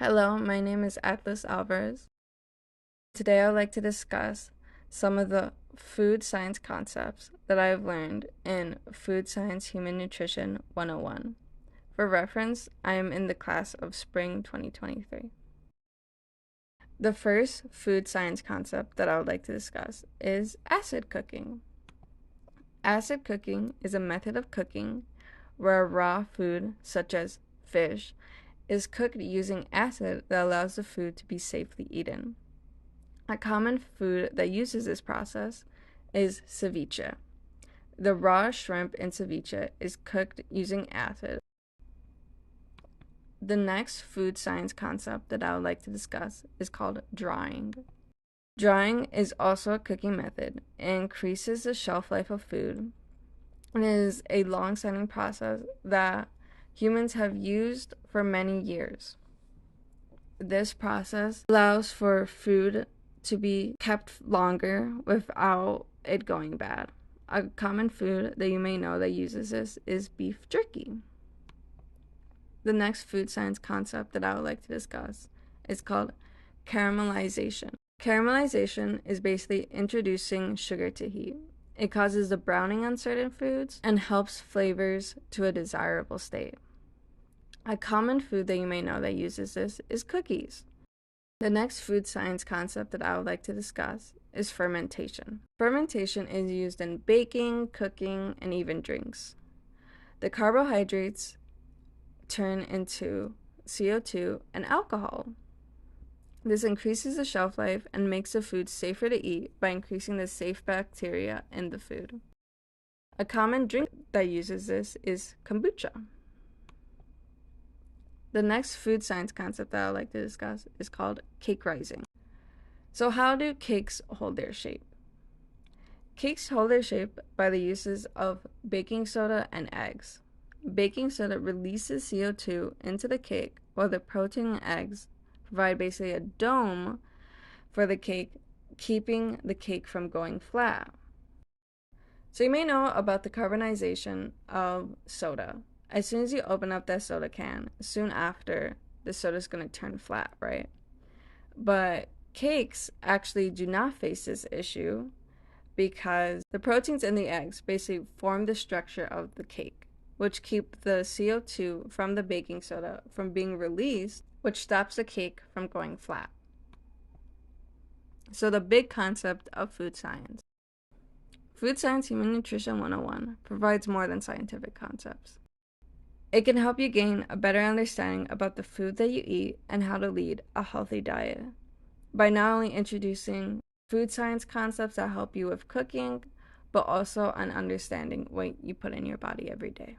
Hello, my name is Atlas Alvarez. Today I would like to discuss some of the food science concepts that I have learned in Food Science Human Nutrition 101. For reference, I am in the class of Spring 2023. The first food science concept that I would like to discuss is acid cooking. Acid cooking is a method of cooking where a raw food, such as fish, is cooked using acid that allows the food to be safely eaten. A common food that uses this process is ceviche. The raw shrimp in ceviche is cooked using acid. The next food science concept that I would like to discuss is called drying. Drying is also a cooking method. It increases the shelf life of food. It is a long-standing process that humans have used for many years. This process allows for food to be kept longer without it going bad. A common food that you may know that uses this is beef jerky. The next food science concept that I would like to discuss is called caramelization. Caramelization is basically introducing sugar to heat. It causes the browning on certain foods and helps flavors to a desirable state. A common food that you may know that uses this is cookies. The next food science concept that I would like to discuss is fermentation. Fermentation is used in baking, cooking, and even drinks. The carbohydrates turn into CO2 and alcohol. This increases the shelf life and makes the food safer to eat by increasing the safe bacteria in the food. A common drink that uses this is kombucha. The next food science concept that I would like to discuss is called cake rising. So how do cakes hold their shape? Cakes hold their shape by the uses of baking soda and eggs. Baking soda releases CO2 into the cake, while the protein and eggs provide basically a dome for the cake, keeping the cake from going flat. So you may know about the carbonization of soda. As soon as you open up that soda can, soon after, the soda is going to turn flat, right? But cakes actually do not face this issue because the proteins in the eggs basically form the structure of the cake, which keep the CO2 from the baking soda from being released, which stops the cake from going flat. So the big concept of food science. Food Science Human Nutrition 101 provides more than scientific concepts. It can help you gain a better understanding about the food that you eat and how to lead a healthy diet by not only introducing food science concepts that help you with cooking, but also on understanding what you put in your body every day.